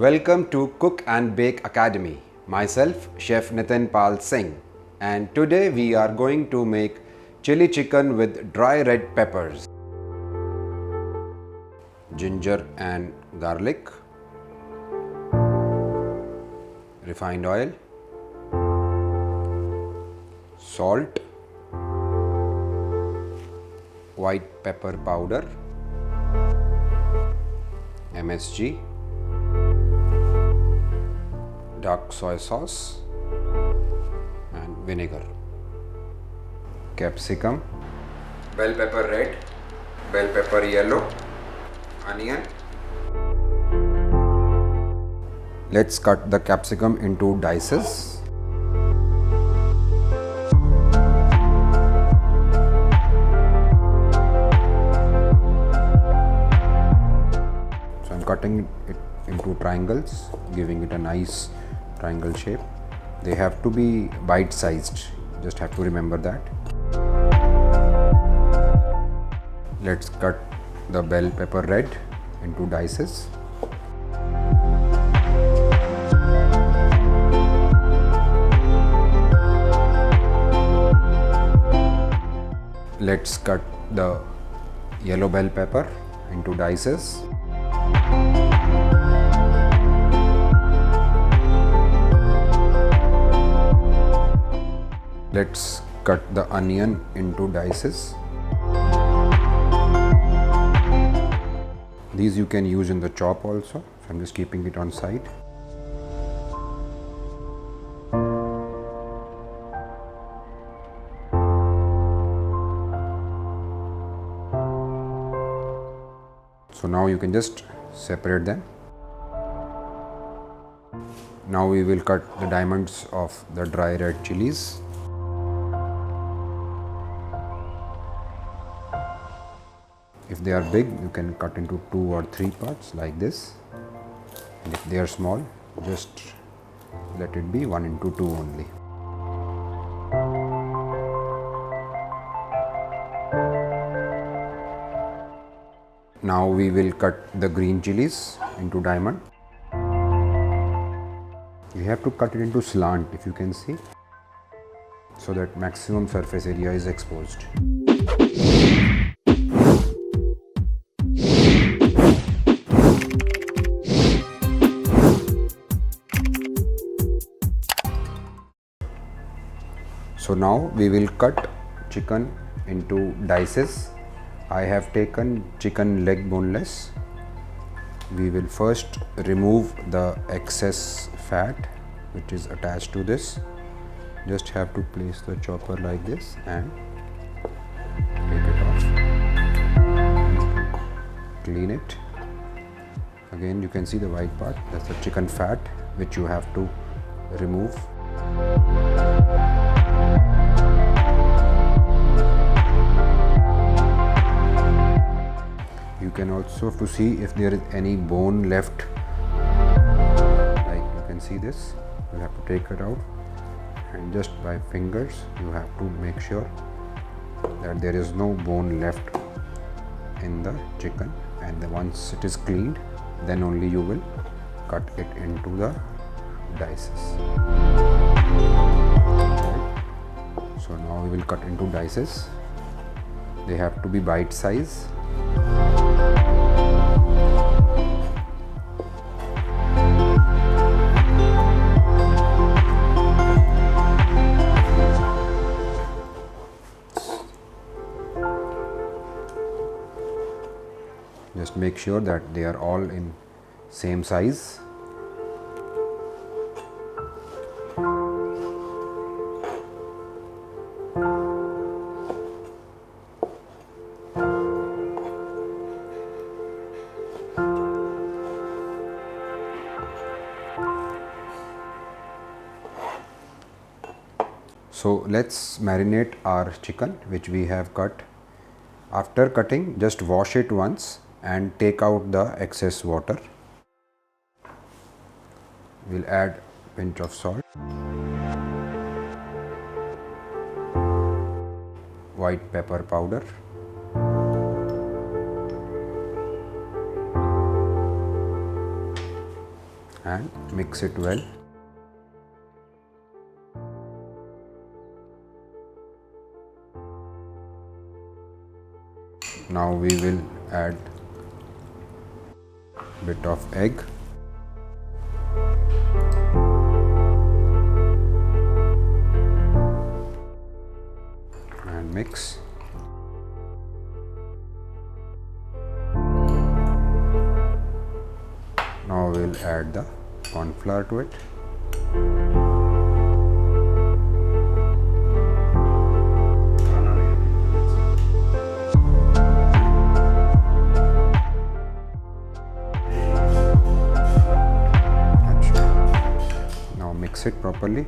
Welcome to Cook and Bake Academy. Myself, Chef Nitin Pal Singh, and today we are going to make chili chicken with dry red peppers, ginger and garlic, refined oil, salt, white pepper powder, MSG, dark soy sauce and vinegar, capsicum, bell pepper red, bell pepper yellow, onion. Let's cut the capsicum into dices. So I'm cutting it into triangles, giving it a nice triangle shape. They have to be bite-sized, just have to remember that. Let's cut the bell pepper red into dices. Let's cut the yellow bell pepper into dices. Let's cut the onion into dices. These you can use in the chop also, so I'm just keeping it on side. So now you can just separate them. Now we will cut the diamonds of the dry red chilies. If they are big, you can cut into 2 or 3 parts like this, and if they are small, just let it be 1 into 2 only. Now we will cut the green chilies into diamond. You have to cut it into slant, if you can see, so that maximum surface area is exposed. So now we will cut chicken into dices. I have taken chicken leg boneless. We will first remove the excess fat which is attached to this. Just have to place the chopper like this and take it off. Clean it. Again you can see the white part, that's the chicken fat which you have to remove. You can also to see if there is any bone left, like you can see this, you have to take it out and just by fingers you have to make sure that there is no bone left in the chicken, and then once it is cleaned, then only you will cut it into the dices. Right. So now we will cut into dices. They have to be bite size. Just make sure that they are all in same size. So let's marinate our chicken which we have cut. After cutting, just wash it once and take out the excess water. We'll add a pinch of salt, white pepper powder, and mix it well. Now we will add bit of egg and mix. Now we'll add the corn flour to it. Now mix it properly.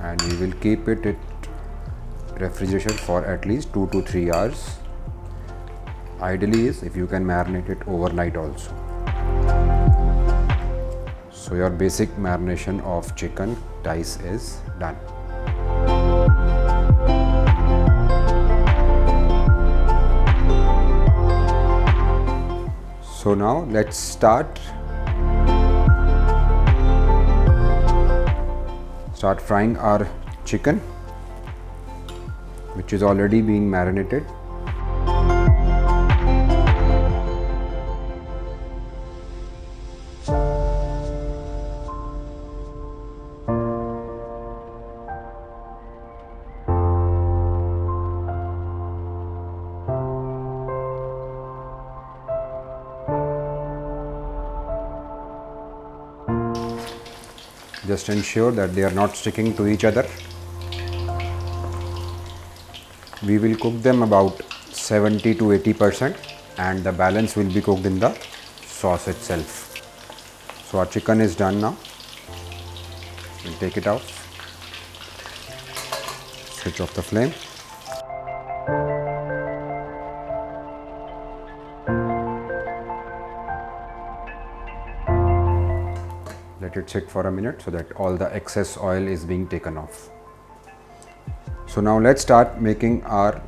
And we will keep it at refrigeration for at least 2 to 3 hours. Ideally is if you can marinate it overnight also. So your basic marination of chicken thighs is done. So now let's start frying our chicken, which is already being marinated. Just ensure that they are not sticking to each other. We will cook them about 70 to 80% and the balance will be cooked in the sauce itself. So our chicken is done now. We'll take it out. Switch off the flame. Let it sit for a minute so that all the excess oil is being taken off. So now let's start making our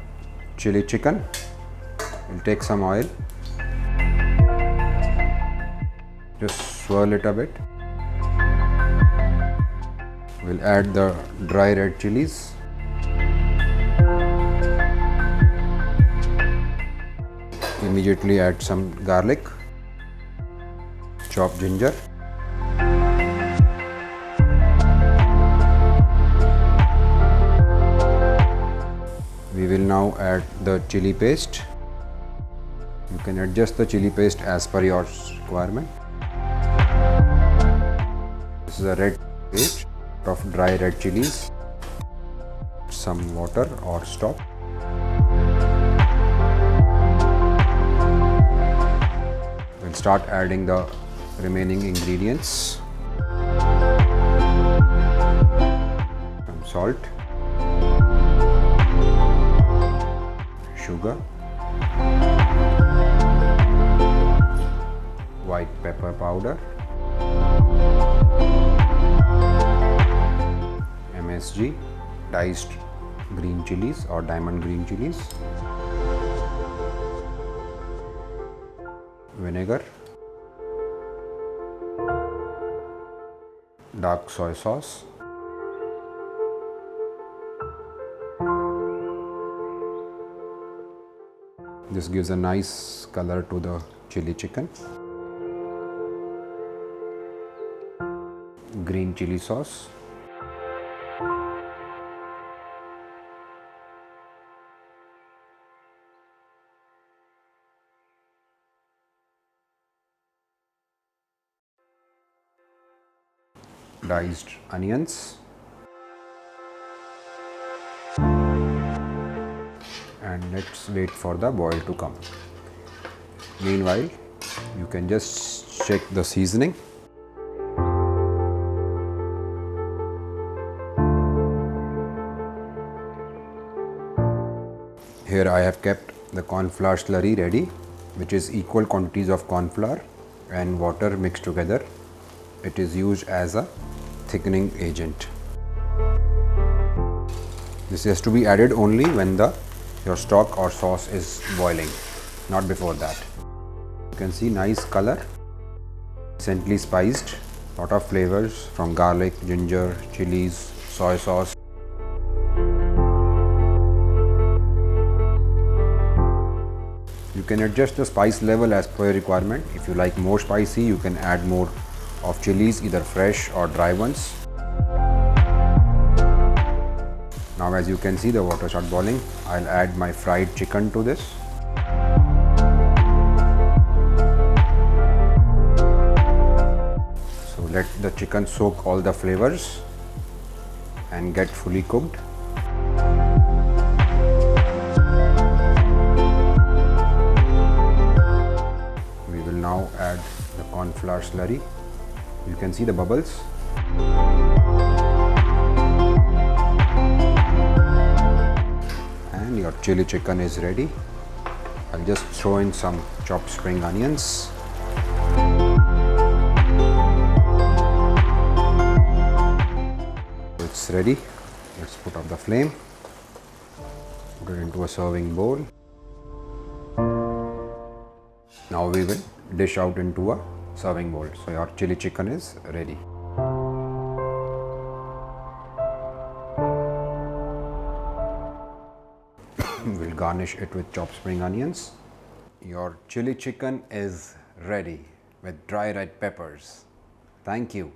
chili chicken. We'll take some oil. Just swirl it a bit. We'll add the dry red chilies. Immediately add some garlic, chopped ginger. We will now add the chili paste. You can adjust the chili paste as per your requirement. This is a red paste of dry red chilies. Some water or stock. We'll start adding the remaining ingredients. Some salt. Sugar, white pepper powder, MSG, diced green chilies or diamond green chilies, vinegar, dark soy sauce, this gives a nice color to the chili chicken. Green chili sauce. Diced onions. And let's wait for the boil to come. Meanwhile, you can just check the seasoning. Here I have kept the corn flour slurry ready, which is equal quantities of corn flour and water mixed together. It is used as a thickening agent. This has to be added only when your stock or sauce is boiling, not before that. can see nice color, decently spiced, lot of flavors from garlic, ginger, chilies, soy sauce. You can adjust the spice level as per your requirement. If you like more spicy, you can add more of chilies, either fresh or dry ones. Now as you can see, the water start boiling. I'll add my fried chicken to this. So let the chicken soak all the flavors and get fully cooked. We will now add the corn flour slurry. You can see the bubbles. And your chili chicken is ready. I'll just throw in some chopped spring onions. It's ready. Let's put up the flame. Put it into a serving bowl. Now we will dish out into a serving bowl. So your chili chicken is ready. We'll garnish it with chopped spring onions. Your chili chicken is ready with dry red peppers. Thank you.